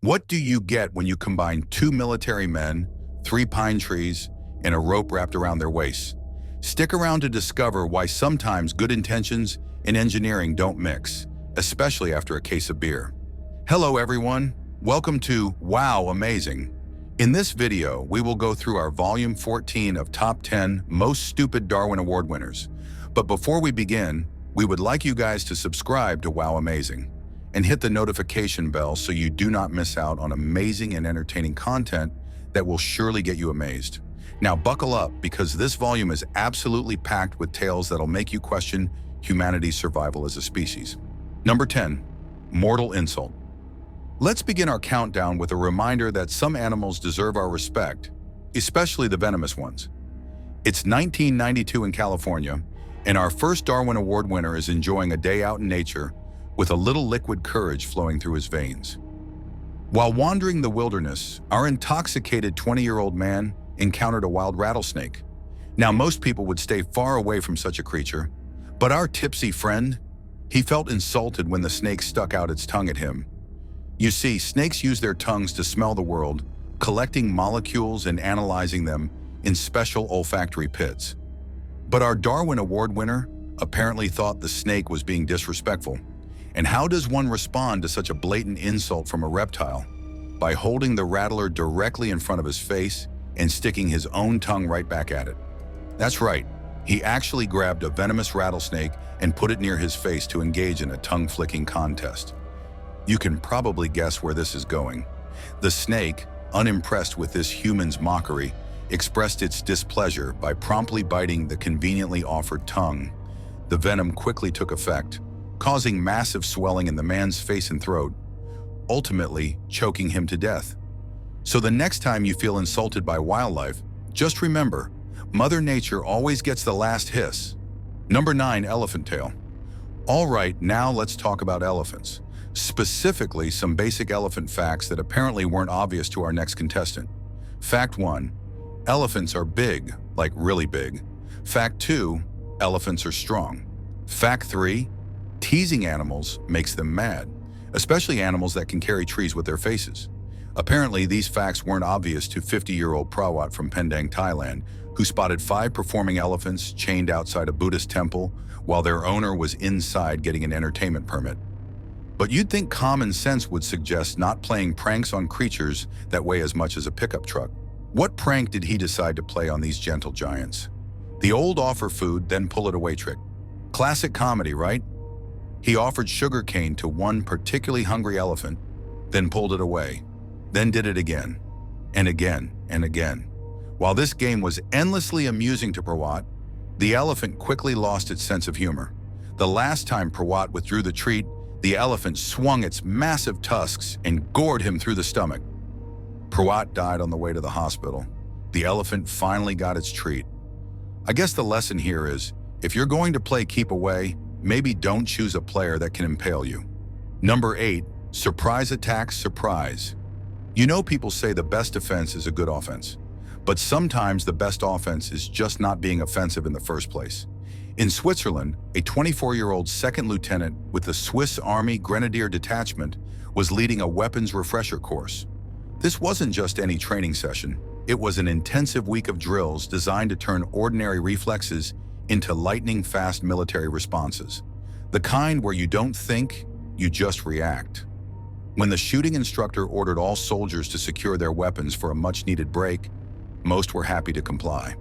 What do you get when you combine two military men, three pine trees, and a rope wrapped around their waists? Stick around to discover why sometimes good intentions and engineering don't mix, especially after a case of beer. Hello everyone, welcome to Wow Amazing. In this video, we will go through our Volume 14 of Top 10 Most Stupid Darwin Award Winners. But before we begin, we would like you guys to subscribe to Wow Amazing and hit the notification bell so you do not miss out on amazing and entertaining content that will surely get you amazed. Now buckle up, because this volume is absolutely packed with tales that'll make you question humanity's survival as a species. Number 10, mortal insult. Let's begin our countdown with a reminder that some animals deserve our respect, especially the venomous ones. It's 1992 in California, and our first Darwin Award winner is enjoying a day out in nature with a little liquid courage flowing through his veins. While wandering the wilderness, our intoxicated 20-year-old man encountered a wild rattlesnake. Now, most people would stay far away from such a creature, but our tipsy friend, he felt insulted when the snake stuck out its tongue at him. You see, snakes use their tongues to smell the world, collecting molecules and analyzing them in special olfactory pits. But our Darwin Award winner apparently thought the snake was being disrespectful. And how does one respond to such a blatant insult from a reptile? By holding the rattler directly in front of his face and sticking his own tongue right back at it. That's right, he actually grabbed a venomous rattlesnake and put it near his face to engage in a tongue-flicking contest. You can probably guess where this is going. The snake, unimpressed with this human's mockery, expressed its displeasure by promptly biting the conveniently offered tongue. The venom quickly took effect, causing massive swelling in the man's face and throat, ultimately choking him to death. So the next time you feel insulted by wildlife, just remember, Mother Nature always gets the last hiss. Number 9, elephant tail. All right, now let's talk about elephants. Specifically, some basic elephant facts that apparently weren't obvious to our next contestant. Fact 1, elephants are big, like really big. Fact 2, elephants are strong. Fact 3, teasing animals makes them mad, especially animals that can carry trees with their faces. Apparently, these facts weren't obvious to 50-year-old Prawat from Pendang, Thailand, who spotted 5 performing elephants chained outside a Buddhist temple while their owner was inside getting an entertainment permit. But you'd think common sense would suggest not playing pranks on creatures that weigh as much as a pickup truck. What prank did he decide to play on these gentle giants? The old offer food, then pull it away trick. Classic comedy, right? He offered sugar cane to one particularly hungry elephant, then pulled it away, then did it again, and again, and again. While this game was endlessly amusing to Prawat, the elephant quickly lost its sense of humor. The last time Prawat withdrew the treat, the elephant swung its massive tusks and gored him through the stomach. Prawat died on the way to the hospital. The elephant finally got its treat. I guess the lesson here is, if you're going to play keep away, maybe don't choose a player that can impale you. Number 8, surprise attacks, surprise. You know, people say the best defense is a good offense, but sometimes the best offense is just not being offensive in the first place. In Switzerland, a 24-year-old second lieutenant with the Swiss Army Grenadier Detachment was leading a weapons refresher course. This wasn't just any training session. It was an intensive week of drills designed to turn ordinary reflexes into lightning-fast military responses. The kind where you don't think, you just react. When the shooting instructor ordered all soldiers to secure their weapons for a much-needed break, most were happy to comply.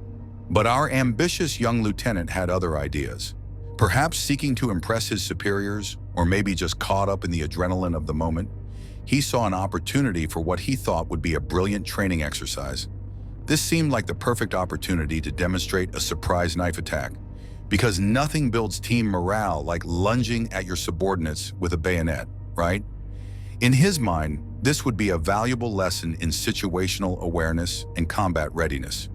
But our ambitious young lieutenant had other ideas. Perhaps seeking to impress his superiors, or maybe just caught up in the adrenaline of the moment, he saw an opportunity for what he thought would be a brilliant training exercise. This seemed like the perfect opportunity to demonstrate a surprise knife attack, because nothing builds team morale like lunging at your subordinates with a bayonet, right? In his mind, this would be a valuable lesson in situational awareness and combat readiness.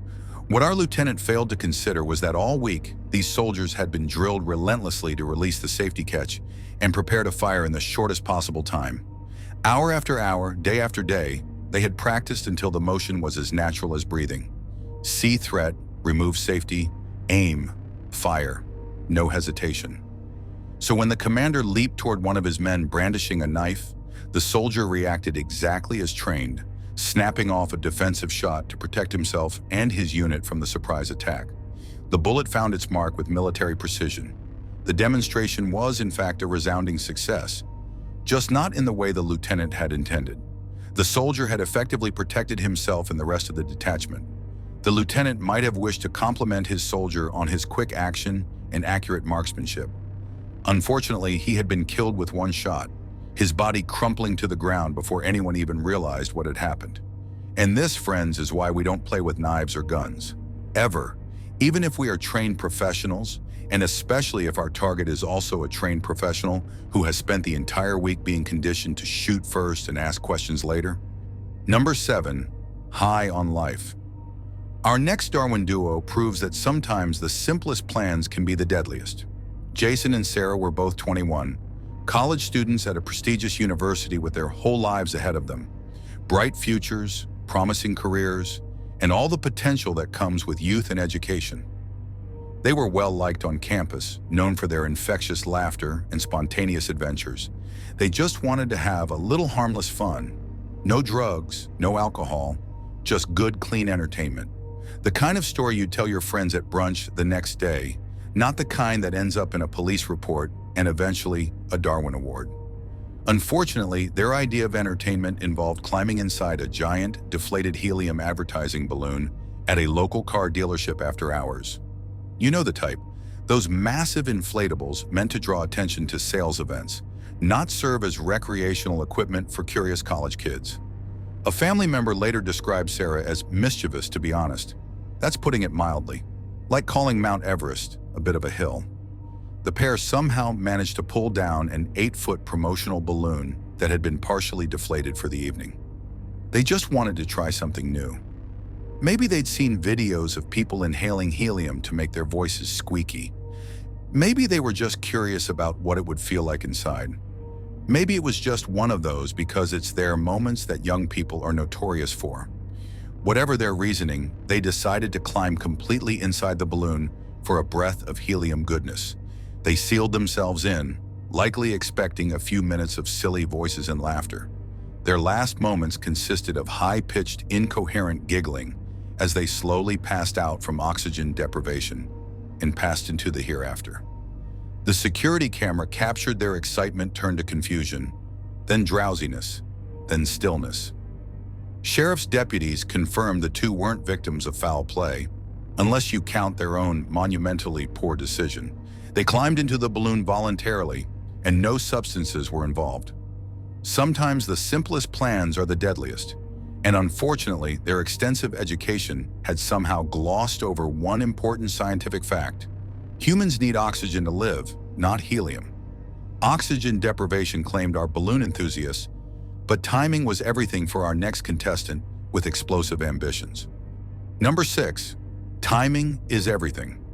What our lieutenant failed to consider was that all week, these soldiers had been drilled relentlessly to release the safety catch and prepare to fire in the shortest possible time. Hour after hour, day after day, they had practiced until the motion was as natural as breathing. See threat, remove safety, aim, fire, no hesitation. So when the commander leaped toward one of his men brandishing a knife, The soldier reacted exactly as trained, snapping off a defensive shot to protect himself and his unit from the surprise attack. The bullet found its mark with military precision. The demonstration was, in fact, a resounding success, just not in the way the lieutenant had intended. The soldier had effectively protected himself and the rest of the detachment. The lieutenant might have wished to compliment his soldier on his quick action and accurate marksmanship. Unfortunately, he had been killed with one shot, his body crumpling to the ground before anyone even realized what had happened. And this, friends, is why we don't play with knives or guns. Ever. Even if we are trained professionals, and especially if our target is also a trained professional who has spent the entire week being conditioned to shoot first and ask questions later. Number 7, high on life. Our next Darwin duo proves that sometimes the simplest plans can be the deadliest. Jason and Sarah were both 21, college students at a prestigious university with their whole lives ahead of them. Bright futures, promising careers, and all the potential that comes with youth and education. They were well liked on campus, known for their infectious laughter and spontaneous adventures. They just wanted to have a little harmless fun. No drugs, no alcohol, just good, clean entertainment. The kind of story you'd tell your friends at brunch the next day, not the kind that ends up in a police report and eventually a Darwin Award. Unfortunately, their idea of entertainment involved climbing inside a giant, deflated helium advertising balloon at a local car dealership after hours. You know the type, those massive inflatables meant to draw attention to sales events, not serve as recreational equipment for curious college kids. A family member later described Sarah as mischievous, to be honest. That's putting it mildly, like calling Mount Everest a bit of a hill. The pair somehow managed to pull down an 8-foot promotional balloon that had been partially deflated for the evening. They just wanted to try something new. Maybe they'd seen videos of people inhaling helium to make their voices squeaky. Maybe they were just curious about what it would feel like inside. Maybe it was just one of those because it's their moments that young people are notorious for. Whatever their reasoning, they decided to climb completely inside the balloon for a breath of helium goodness. They sealed themselves in, likely expecting a few minutes of silly voices and laughter. Their last moments consisted of high-pitched, incoherent giggling as they slowly passed out from oxygen deprivation and passed into the hereafter. The security camera captured their excitement turned to confusion, then drowsiness, then stillness. Sheriff's deputies confirmed the two weren't victims of foul play, unless you count their own monumentally poor decision. They climbed into the balloon voluntarily, and no substances were involved. Sometimes the simplest plans are the deadliest, and unfortunately, their extensive education had somehow glossed over one important scientific fact. Humans need oxygen to live, not helium. Oxygen deprivation claimed our balloon enthusiasts, but timing was everything for our next contestant with explosive ambitions. Number 6, timing is everything.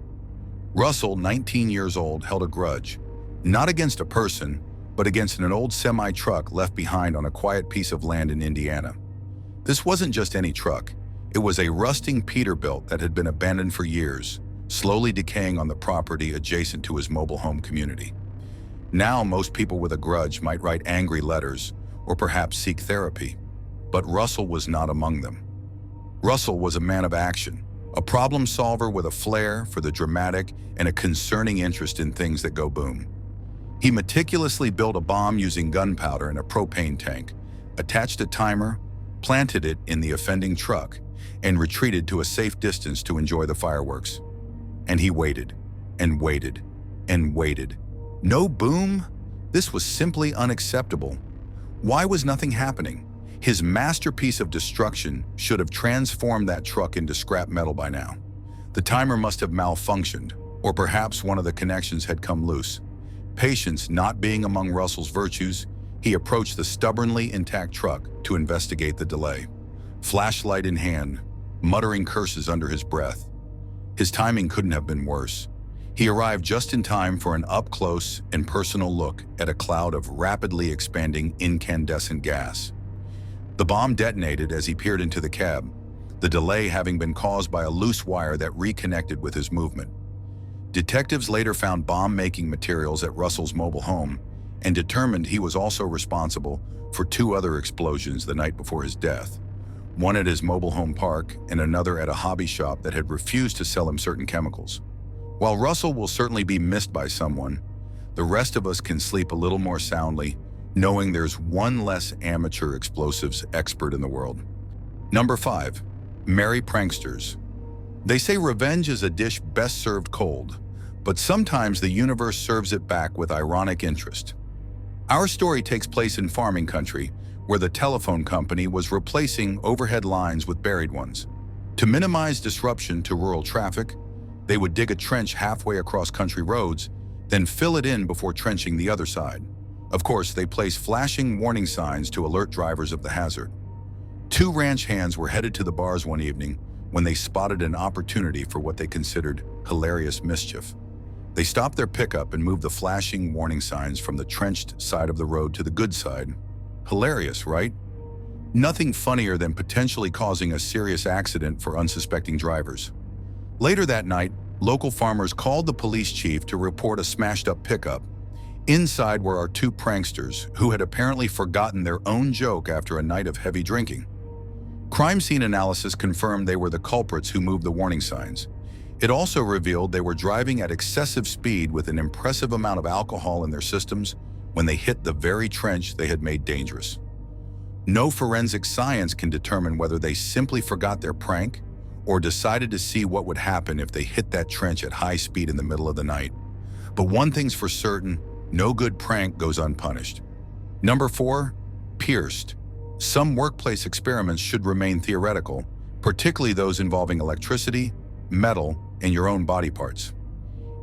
Russell, 19 years old, held a grudge, not against a person, but against an old semi-truck left behind on a quiet piece of land in Indiana. This wasn't just any truck. It was a rusting Peterbilt that had been abandoned for years, slowly decaying on the property adjacent to his mobile home community. Now, most people with a grudge might write angry letters or perhaps seek therapy, but Russell was not among them. Russell was a man of action, a problem solver with a flair for the dramatic and a concerning interest in things that go boom. He meticulously built a bomb using gunpowder in a propane tank, attached a timer, planted it in the offending truck, and retreated to a safe distance to enjoy the fireworks. And he waited, and waited, and waited. No boom? This was simply unacceptable. Why was nothing happening? His masterpiece of destruction should have transformed that truck into scrap metal by now. The timer must have malfunctioned, or perhaps one of the connections had come loose. Patience not being among Russell's virtues, he approached the stubbornly intact truck to investigate the delay. Flashlight in hand, muttering curses under his breath. His timing couldn't have been worse. He arrived just in time for an up-close and personal look at a cloud of rapidly expanding incandescent gas. The bomb detonated as he peered into the cab, the delay having been caused by a loose wire that reconnected with his movement. Detectives later found bomb-making materials at Russell's mobile home and determined he was also responsible for two other explosions the night before his death, one at his mobile home park and another at a hobby shop that had refused to sell him certain chemicals. While Russell will certainly be missed by someone, the rest of us can sleep a little more soundly knowing there's one less amateur explosives expert in the world. Number 5. Merry pranksters. They say revenge is a dish best served cold, but sometimes the universe serves it back with ironic interest. Our story takes place in farming country, where the telephone company was replacing overhead lines with buried ones. To minimize disruption to rural traffic, they would dig a trench halfway across country roads, then fill it in before trenching the other side. Of course, they placed flashing warning signs to alert drivers of the hazard. Two ranch hands were headed to the bars one evening when they spotted an opportunity for what they considered hilarious mischief. They stopped their pickup and moved the flashing warning signs from the trenched side of the road to the good side. Hilarious, right? Nothing funnier than potentially causing a serious accident for unsuspecting drivers. Later that night, local farmers called the police chief to report a smashed-up pickup. Inside were our two pranksters, who had apparently forgotten their own joke after a night of heavy drinking. Crime scene analysis confirmed they were the culprits who moved the warning signs. It also revealed they were driving at excessive speed with an impressive amount of alcohol in their systems when they hit the very trench they had made dangerous. No forensic science can determine whether they simply forgot their prank or decided to see what would happen if they hit that trench at high speed in the middle of the night. But one thing's for certain, no good prank goes unpunished. Number 4, pierced. Some workplace experiments should remain theoretical, particularly those involving electricity, metal, and your own body parts.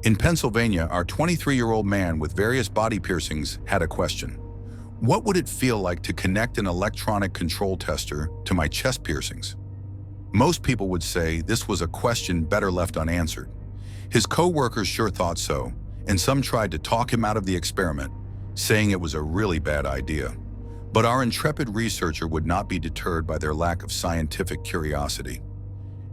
In Pennsylvania, our 23-year-old man with various body piercings had a question. What would it feel like to connect an electronic control tester to my chest piercings? Most people would say this was a question better left unanswered. His co-workers sure thought so, and some tried to talk him out of the experiment, saying it was a really bad idea. But our intrepid researcher would not be deterred by their lack of scientific curiosity.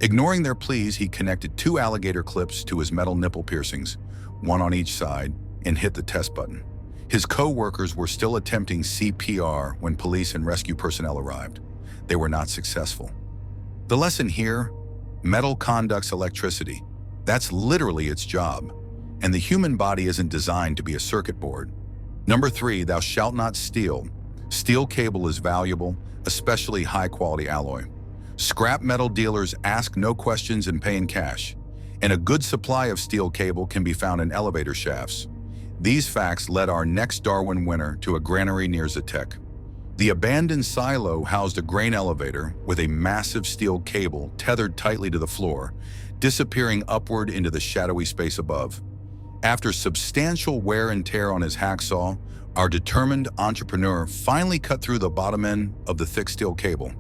Ignoring their pleas, he connected 2 alligator clips to his metal nipple piercings, one on each side, and hit the test button. His co-workers were still attempting CPR when police and rescue personnel arrived. They were not successful. The lesson here: metal conducts electricity. That's literally its job. And the human body isn't designed to be a circuit board. Number 3, thou shalt not steal. Steel cable is valuable, especially high-quality alloy. Scrap metal dealers ask no questions and pay in cash. And a good supply of steel cable can be found in elevator shafts. These facts led our next Darwin winner to a granary near Zatek. The abandoned silo housed a grain elevator with a massive steel cable tethered tightly to the floor, disappearing upward into the shadowy space above. After substantial wear and tear on his hacksaw, our determined entrepreneur finally cut through the bottom end of the thick steel cable.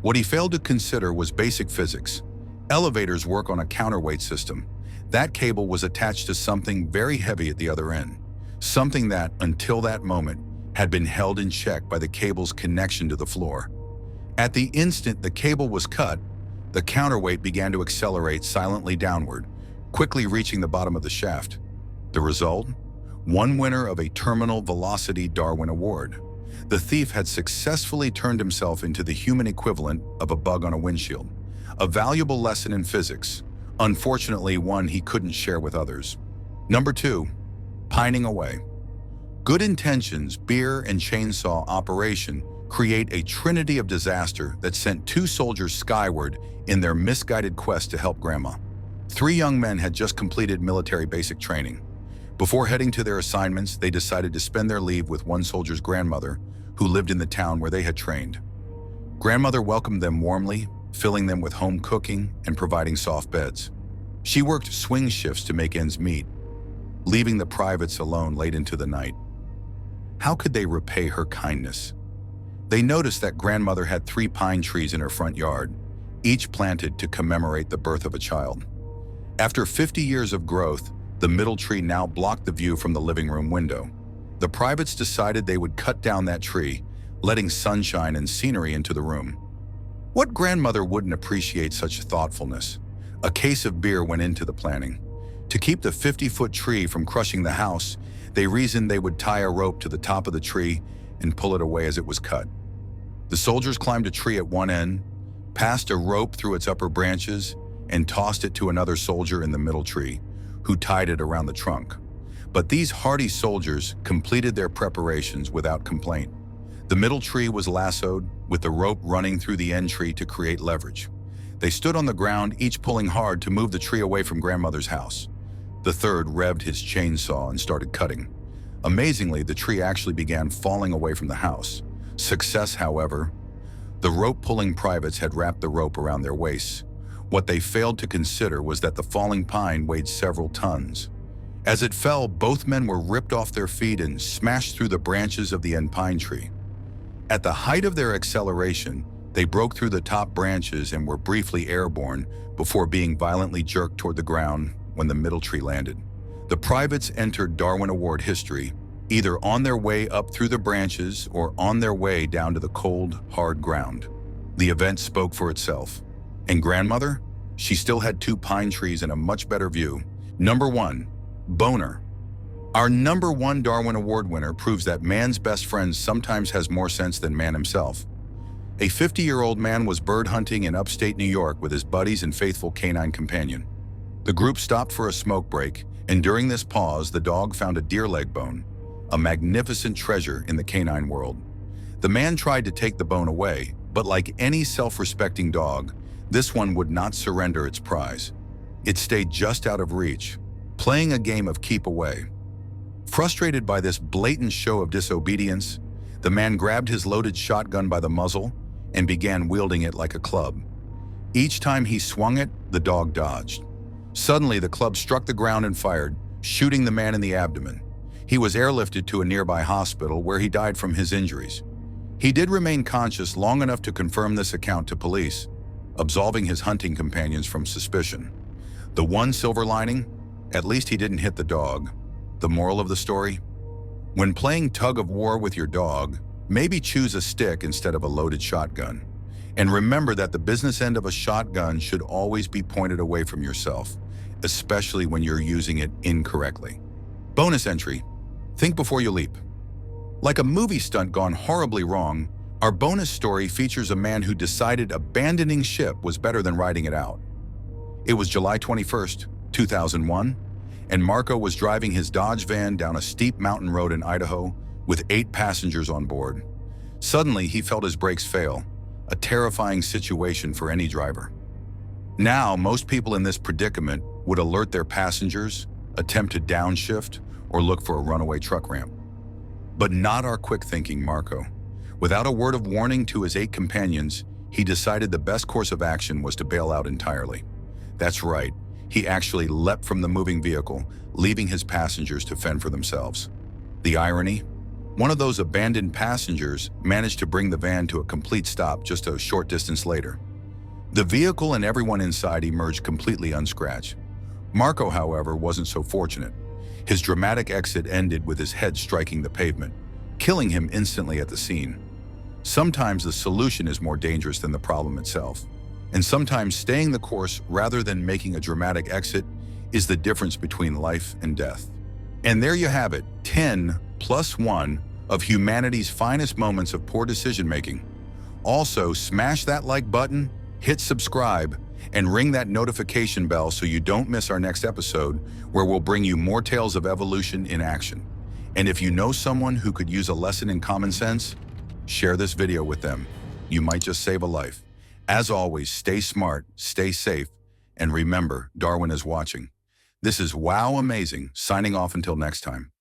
What he failed to consider was basic physics. Elevators work on a counterweight system. That cable was attached to something very heavy at the other end, something that, until that moment, had been held in check by the cable's connection to the floor. At the instant the cable was cut, the counterweight began to accelerate silently downward, quickly reaching the bottom of the shaft. The result? One winner of a terminal velocity Darwin Award. The thief had successfully turned himself into the human equivalent of a bug on a windshield. A valuable lesson in physics, unfortunately one he couldn't share with others. Number 2, pining away. Good intentions, beer, and chainsaw operation create a trinity of disaster that sent 2 soldiers skyward in their misguided quest to help Grandma. 3 young men had just completed military basic training. Before heading to their assignments, they decided to spend their leave with one soldier's grandmother, who lived in the town where they had trained. Grandmother welcomed them warmly, filling them with home cooking and providing soft beds. She worked swing shifts to make ends meet, leaving the privates alone late into the night. How could they repay her kindness? They noticed that grandmother had 3 pine trees in her front yard, each planted to commemorate the birth of a child. After 50 years of growth, the middle tree now blocked the view from the living room window. The privates decided they would cut down that tree, letting sunshine and scenery into the room. What grandmother wouldn't appreciate such thoughtfulness? A case of beer went into the planning. To keep the 50-foot tree from crushing the house, they reasoned they would tie a rope to the top of the tree and pull it away as it was cut. The soldiers climbed a tree at one end, passed a rope through its upper branches, and tossed it to another soldier in the middle tree, who tied it around the trunk. But these hardy soldiers completed their preparations without complaint. The middle tree was lassoed, with the rope running through the end tree to create leverage. They stood on the ground, each pulling hard to move the tree away from grandmother's house. The third revved his chainsaw and started cutting. Amazingly, the tree actually began falling away from the house. Success, however. The rope-pulling privates had wrapped the rope around their waists. What they failed to consider was that the falling pine weighed several tons. As it fell, both men were ripped off their feet and smashed through the branches of the end pine tree. At the height of their acceleration, they broke through the top branches and were briefly airborne before being violently jerked toward the ground when the middle tree landed. The privates entered Darwin Award history, either on their way up through the branches or on their way down to the cold, hard ground. The event spoke for itself. And grandmother? She still had 2 pine trees and a much better view. Number 1, boner. Our number 1 Darwin Award winner proves that man's best friend sometimes has more sense than man himself. A 50-year-old man was bird hunting in upstate New York with his buddies and faithful canine companion. The group stopped for a smoke break, and during this pause, the dog found a deer leg bone, a magnificent treasure in the canine world. The man tried to take the bone away, but like any self-respecting dog, this one would not surrender its prize. It stayed just out of reach, playing a game of keep away. Frustrated by this blatant show of disobedience, the man grabbed his loaded shotgun by the muzzle and began wielding it like a club. Each time he swung it, the dog dodged. Suddenly, the club struck the ground and fired, shooting the man in the abdomen. He was airlifted to a nearby hospital where he died from his injuries. He did remain conscious long enough to confirm this account to police, absolving his hunting companions from suspicion. The one silver lining? At least he didn't hit the dog. The moral of the story? When playing tug of war with your dog, maybe choose a stick instead of a loaded shotgun. And remember that the business end of a shotgun should always be pointed away from yourself, especially when you're using it incorrectly. Bonus entry: think before you leap. Like a movie stunt gone horribly wrong, our bonus story features a man who decided abandoning ship was better than riding it out. It was July 21st, 2001, and Marco was driving his Dodge van down a steep mountain road in Idaho with 8 passengers on board. Suddenly, he felt his brakes fail, a terrifying situation for any driver. Now, most people in this predicament would alert their passengers, attempt to downshift, or look for a runaway truck ramp. But not our quick-thinking Marco. Without a word of warning to his 8 companions, he decided the best course of action was to bail out entirely. That's right, he actually leapt from the moving vehicle, leaving his passengers to fend for themselves. The irony? One of those abandoned passengers managed to bring the van to a complete stop just a short distance later. The vehicle and everyone inside emerged completely unscratched. Marco, however, wasn't so fortunate. His dramatic exit ended with his head striking the pavement, killing him instantly at the scene. Sometimes the solution is more dangerous than the problem itself. And sometimes staying the course rather than making a dramatic exit is the difference between life and death. And there you have it, 10 plus 1 of humanity's finest moments of poor decision-making. Also, smash that like button, hit subscribe, and ring that notification bell so you don't miss our next episode, where we'll bring you more tales of evolution in action. And if you know someone who could use a lesson in common sense, share this video with them. You might just save a life. As always, stay smart, stay safe, and remember, Darwin is watching. This is Wow Amazing, signing off until next time.